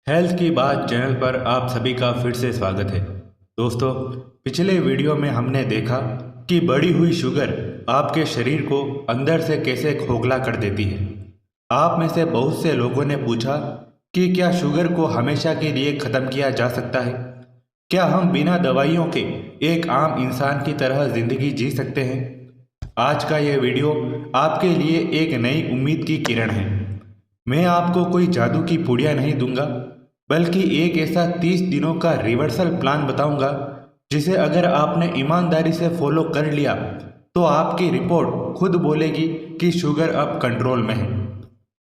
Health की बात channel पर आप सभी का फिर से स्वागत है। दोस्तों, पिछले वीडियो में हमने देखा कि बढ़ी हुई शुगर आपके शरीर को अंदर से कैसे खोखला कर देती है। आप में से बहुत से लोगों ने पूछा कि क्या शुगर को हमेशा के लिए ख़त्म किया जा सकता है? क्या हम बिना दवाइयों के एक आम इंसान की तरह ज़िंदगी जी सकते हैं? आज का यह वीडियो आपके लिए एक नई उम्मीद की किरण है। मैं आपको कोई जादू की पुड़िया नहीं दूंगा, बल्कि एक ऐसा 30 दिनों का रिवर्सल प्लान बताऊंगा जिसे अगर आपने ईमानदारी से फॉलो कर लिया तो आपकी रिपोर्ट खुद बोलेगी कि शुगर अब कंट्रोल में है।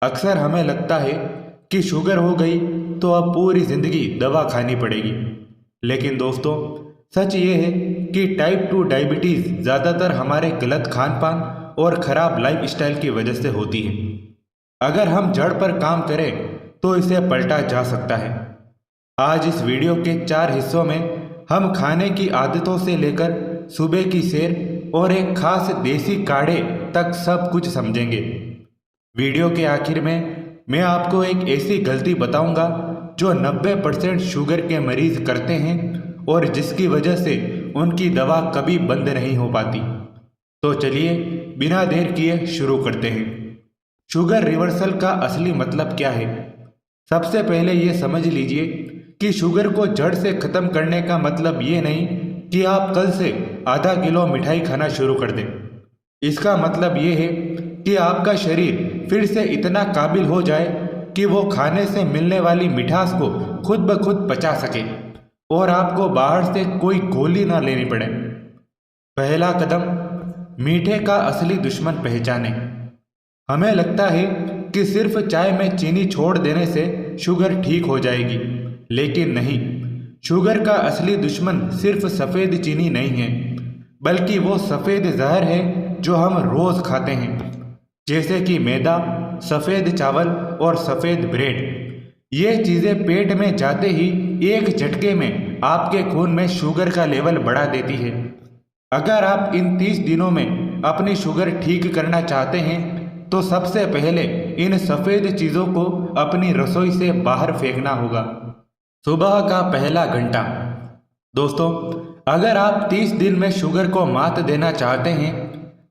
अक्सर हमें लगता है कि शुगर हो गई तो अब पूरी ज़िंदगी दवा खानी पड़ेगी, लेकिन दोस्तों सच ये है कि टाइप 2 डायबिटीज़ ज़्यादातर हमारे गलत खान पान और ख़राब लाइफस्टाइल की वजह से होती है। अगर हम जड़ पर काम करें तो इसे पलटा जा सकता है। आज इस वीडियो के 4 हिस्सों में हम खाने की आदतों से लेकर सुबह की सैर और एक खास देसी काढ़े तक सब कुछ समझेंगे। वीडियो के आखिर में मैं आपको एक ऐसी गलती बताऊंगा जो 90% शुगर के मरीज करते हैं और जिसकी वजह से उनकी दवा कभी बंद नहीं हो पाती। तो चलिए बिना देर किए शुरू करते हैं। शुगर रिवर्सल का असली मतलब क्या है? सबसे पहले ये समझ लीजिए कि शुगर को जड़ से ख़त्म करने का मतलब ये नहीं कि आप कल से आधा किलो मिठाई खाना शुरू कर दें। इसका मतलब ये है कि आपका शरीर फिर से इतना काबिल हो जाए कि वो खाने से मिलने वाली मिठास को खुद ब खुद पचा सके और आपको बाहर से कोई गोली ना लेनी पड़े। पहला कदम, मीठे का असली दुश्मन पहचानें। हमें लगता है कि सिर्फ चाय में चीनी छोड़ देने से शुगर ठीक हो जाएगी, लेकिन नहीं। शुगर का असली दुश्मन सिर्फ सफ़ेद चीनी नहीं है, बल्कि वो सफ़ेद जहर है जो हम रोज़ खाते हैं, जैसे कि मैदा, सफ़ेद चावल और सफ़ेद ब्रेड। ये चीज़ें पेट में जाते ही एक झटके में आपके खून में शुगर का लेवल बढ़ा देती है। अगर आप इन 30 दिनों में अपनी शुगर ठीक करना चाहते हैं तो सबसे पहले इन सफ़ेद चीज़ों को अपनी रसोई से बाहर फेंकना होगा। सुबह का पहला घंटा। दोस्तों, अगर आप 30 दिन में शुगर को मात देना चाहते हैं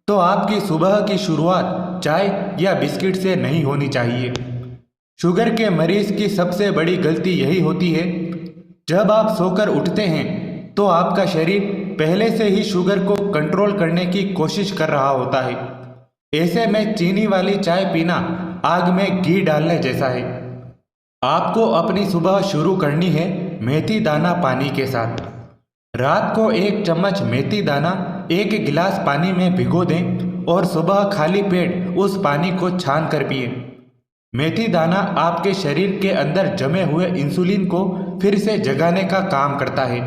तो आपकी सुबह की शुरुआत चाय या बिस्किट से नहीं होनी चाहिए। शुगर के मरीज की सबसे बड़ी गलती यही होती है। जब आप सोकर उठते हैं तो आपका शरीर पहले से ही शुगर को कंट्रोल करने की कोशिश कर रहा होता है। ऐसे में चीनी वाली चाय पीना आग में घी डालने जैसा है। आपको अपनी सुबह शुरू करनी है मेथी दाना पानी के साथ। रात को 1 चम्मच मेथी दाना 1 गिलास पानी में भिगो दें और सुबह खाली पेट उस पानी को छान कर पिए। मेथी दाना आपके शरीर के अंदर जमे हुए इंसुलिन को फिर से जगाने का काम करता है।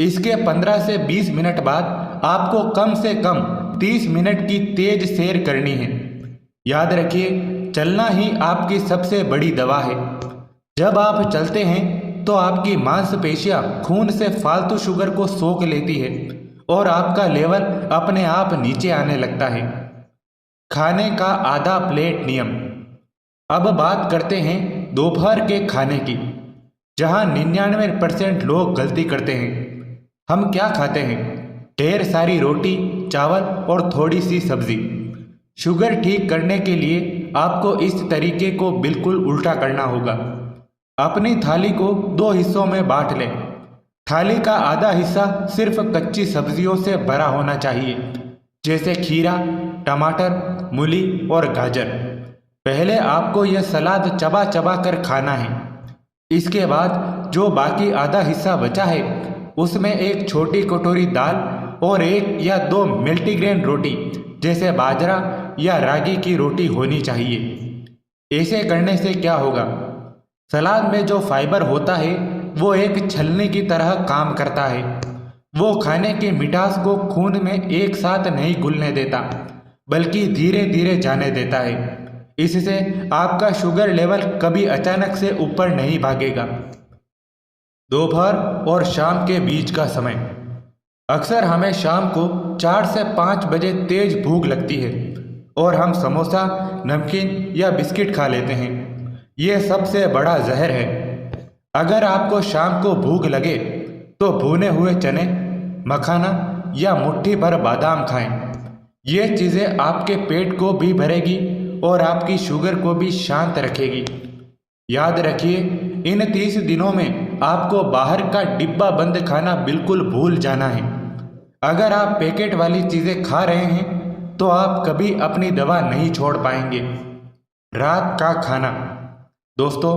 इसके 15 से 20 मिनट बाद आपको कम से कम 30 मिनट की तेज सैर करनी है। याद रखिए, चलना ही आपकी सबसे बड़ी दवा है। जब आप चलते हैं तो आपकी मांसपेशियां खून से फालतू शुगर को सोख लेती है और आपका लेवल अपने आप नीचे आने लगता है। खाने का आधा प्लेट नियम। अब बात करते हैं दोपहर के खाने की, जहां 99% लोग गलती करते हैं। हम क्या खाते हैं? ढेर सारी रोटी, चावल और थोड़ी सी सब्जी। शुगर ठीक करने के लिए आपको इस तरीके को बिल्कुल उल्टा करना होगा। अपनी थाली को 2 हिस्सों में बांट लें। थाली का आधा हिस्सा सिर्फ कच्ची सब्जियों से भरा होना चाहिए, जैसे खीरा, टमाटर, मूली और गाजर। पहले आपको यह सलाद चबा चबा कर खाना है। इसके बाद जो बाकी आधा हिस्सा बचा है उसमें एक छोटी कटोरी दाल और 1 या 2 मल्टीग्रेन रोटी, जैसे बाजरा या रागी की रोटी होनी चाहिए। ऐसे करने से क्या होगा? सलाद में जो फाइबर होता है वो एक छलनी की तरह काम करता है। वो खाने की मिठास को खून में एक साथ नहीं घुलने देता, बल्कि धीरे धीरे जाने देता है। इससे आपका शुगर लेवल कभी अचानक से ऊपर नहीं भागेगा। दोपहर और शाम के बीच का समय। अक्सर हमें शाम को 4 से 5 बजे तेज भूख लगती है और हम समोसा, नमकीन या बिस्किट खा लेते हैं। ये सबसे बड़ा जहर है। अगर आपको शाम को भूख लगे तो भुने हुए चने, मखाना या मुट्ठी भर बादाम खाएं। ये चीज़ें आपके पेट को भी भरेगी और आपकी शुगर को भी शांत रखेगी। याद रखिए, इन 30 दिनों में आपको बाहर का डिब्बा बंद खाना बिल्कुल भूल जाना है। अगर आप पैकेट वाली चीज़ें खा रहे हैं तो आप कभी अपनी दवा नहीं छोड़ पाएंगे। रात का खाना। दोस्तों,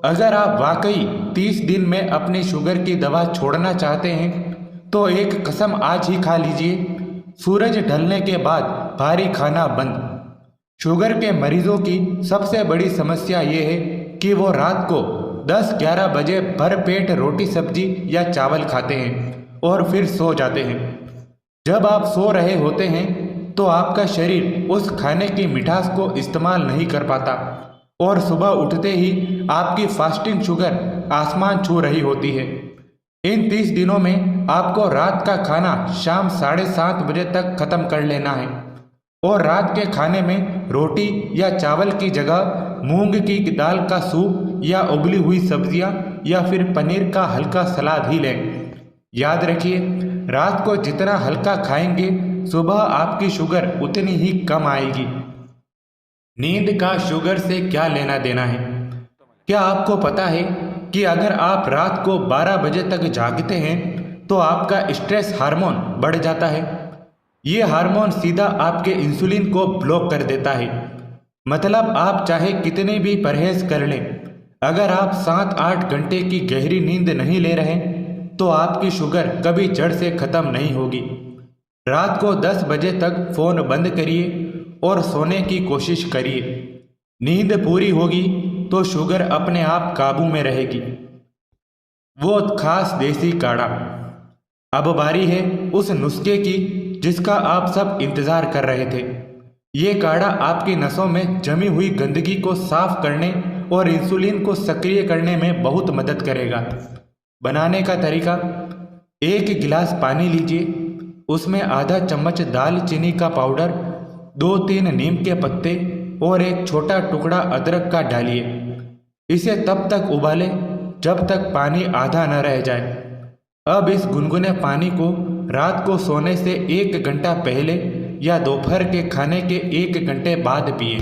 अगर आप वाकई 30 दिन में अपनी शुगर की दवा छोड़ना चाहते हैं तो एक कसम आज ही खा लीजिए, सूरज ढलने के बाद भारी खाना बंद। शुगर के मरीजों की सबसे बड़ी समस्या ये है कि वो रात को 10-11 बजे भरपेट रोटी सब्जी या चावल खाते हैं और फिर सो जाते हैं। जब आप सो रहे होते हैं तो आपका शरीर उस खाने की मिठास को इस्तेमाल नहीं कर पाता और सुबह उठते ही आपकी फास्टिंग शुगर आसमान छू रही होती है। इन 30 दिनों में आपको रात का खाना शाम 7:30 बजे तक खत्म कर लेना है और रात के खाने में रोटी या चावल की जगह मूंग की दाल का सूप या उबली हुई सब्जियां या फिर पनीर का हल्का सलाद ही लें। याद रखिए, रात को जितना हल्का खाएंगे सुबह आपकी शुगर उतनी ही कम आएगी। नींद का शुगर से क्या लेना देना है? क्या आपको पता है कि अगर आप रात को 12 बजे तक जागते हैं तो आपका स्ट्रेस हार्मोन बढ़ जाता है। ये हार्मोन सीधा आपके इंसुलिन को ब्लॉक कर देता है। मतलब आप चाहे कितने भी परहेज कर लें, अगर आप 7-8 घंटे की गहरी नींद नहीं ले रहे तो आपकी शुगर कभी जड़ से ख़त्म नहीं होगी। रात को 10 बजे तक फ़ोन बंद करिए और सोने की कोशिश करिए। नींद पूरी होगी तो शुगर अपने आप काबू में रहेगी। वो खास देसी काढ़ा। अब बारी है उस नुस्खे की जिसका आप सब इंतज़ार कर रहे थे। ये काढ़ा आपकी नसों में जमी हुई गंदगी को साफ करने और इंसुलिन को सक्रिय करने में बहुत मदद करेगा। बनाने का तरीका: 1 गिलास पानी लीजिए, उसमें आधा चम्मच दालचीनी का पाउडर, 2-3 नीम के पत्ते और एक छोटा टुकड़ा अदरक का डालिए। इसे तब तक उबालें जब तक पानी आधा न रह जाए। अब इस गुनगुने पानी को रात को सोने से 1 घंटा पहले या दोपहर के खाने के 1 घंटे बाद पिए।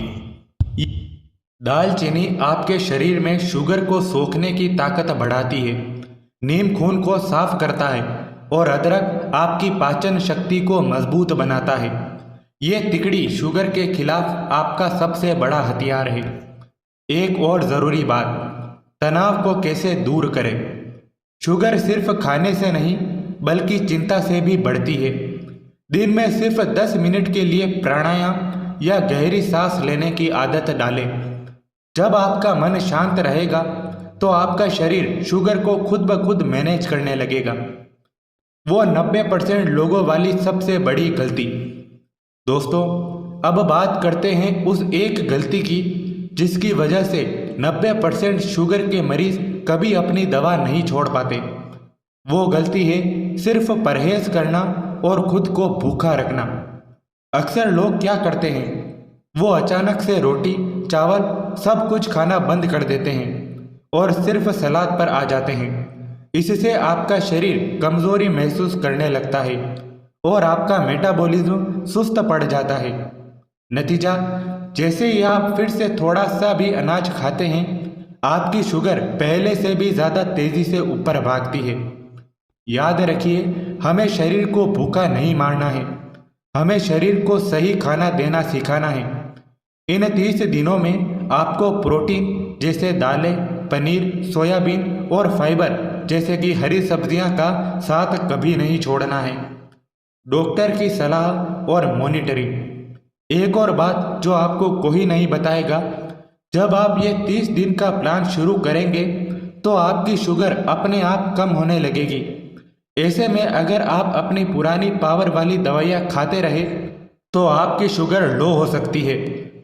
दालचीनी आपके शरीर में शुगर को सोखने की ताकत बढ़ाती है। नीम खून को साफ करता है और अदरक आपकी पाचन शक्ति को मजबूत बनाता है। ये तिकड़ी शुगर के खिलाफ आपका सबसे बड़ा हथियार है। एक और ज़रूरी बात, तनाव को कैसे दूर करें। शुगर सिर्फ खाने से नहीं बल्कि चिंता से भी बढ़ती है। दिन में सिर्फ 10 मिनट के लिए प्राणायाम या गहरी सांस लेने की आदत डालें। जब आपका मन शांत रहेगा तो आपका शरीर शुगर को खुद ब खुद मैनेज करने लगेगा। वो 90% लोगों वाली सबसे बड़ी गलती। दोस्तों, अब बात करते हैं उस एक गलती की जिसकी वजह से 90% शुगर के मरीज कभी अपनी दवा नहीं छोड़ पाते। वो गलती है सिर्फ परहेज करना और खुद को भूखा रखना। अक्सर लोग क्या करते हैं, वो अचानक से रोटी चावल सब कुछ खाना बंद कर देते हैं और सिर्फ सलाद पर आ जाते हैं। इससे आपका शरीर कमज़ोरी महसूस करने लगता है और आपका मेटाबॉलिज्म सुस्त पड़ जाता है। नतीजा, जैसे ही आप फिर से थोड़ा सा भी अनाज खाते हैं, आपकी शुगर पहले से भी ज़्यादा तेज़ी से ऊपर भागती है। याद रखिए, हमें शरीर को भूखा नहीं मारना है, हमें शरीर को सही खाना देना सिखाना है। इन 30 दिनों में आपको प्रोटीन जैसे दालें, पनीर, सोयाबीन और फाइबर जैसे कि हरी सब्जियां का साथ कभी नहीं छोड़ना है। डॉक्टर की सलाह और मॉनिटरिंग। एक और बात जो आपको कोई नहीं बताएगा, जब आप ये 30 दिन का प्लान शुरू करेंगे तो आपकी शुगर अपने आप कम होने लगेगी। ऐसे में अगर आप अपनी पुरानी पावर वाली दवाइयाँ खाते रहे तो आपकी शुगर लो हो सकती है,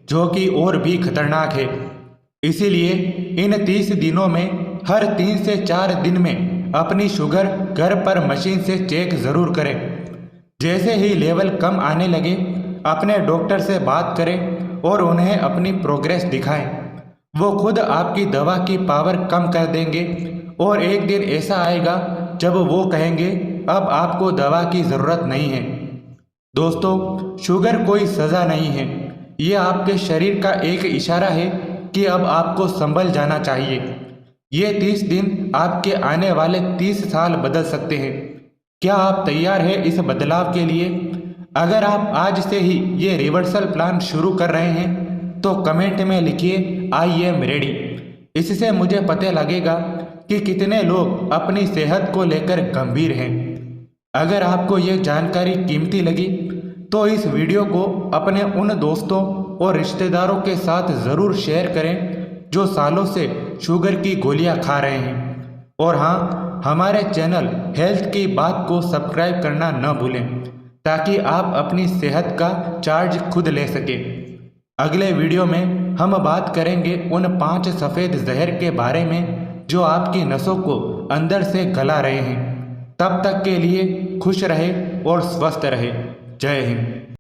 जो कि और भी खतरनाक है। इसीलिए इन 30 दिनों में हर 3 से 4 दिन में अपनी शुगर घर पर मशीन से चेक ज़रूर करें। जैसे ही लेवल कम आने लगे, अपने डॉक्टर से बात करें और उन्हें अपनी प्रोग्रेस दिखाएं। वो खुद आपकी दवा की पावर कम कर देंगे और एक दिन ऐसा आएगा जब वो कहेंगे अब आपको दवा की ज़रूरत नहीं है। दोस्तों, शुगर कोई सज़ा नहीं है, ये आपके शरीर का एक इशारा है कि अब आपको संभल जाना चाहिए। ये 30 दिन आपके आने वाले 30 साल बदल सकते हैं। क्या आप तैयार हैं इस बदलाव के लिए? अगर आप आज से ही ये रिवर्सल प्लान शुरू कर रहे हैं तो कमेंट में लिखिए आई एम रेडी। इससे मुझे पता लगेगा कि कितने लोग अपनी सेहत को लेकर गंभीर हैं। अगर आपको ये जानकारी कीमती लगी तो इस वीडियो को अपने उन दोस्तों और रिश्तेदारों के साथ ज़रूर शेयर करें जो सालों से शुगर की गोलियां खा रहे हैं। और हाँ, हमारे चैनल हेल्थ की बात को सब्सक्राइब करना न भूलें ताकि आप अपनी सेहत का चार्ज खुद ले सकें। अगले वीडियो में हम बात करेंगे उन 5 सफ़ेद जहर के बारे में जो आपकी नसों को अंदर से गला रहे हैं। तब तक के लिए खुश रहे और स्वस्थ रहे। जय हिंद।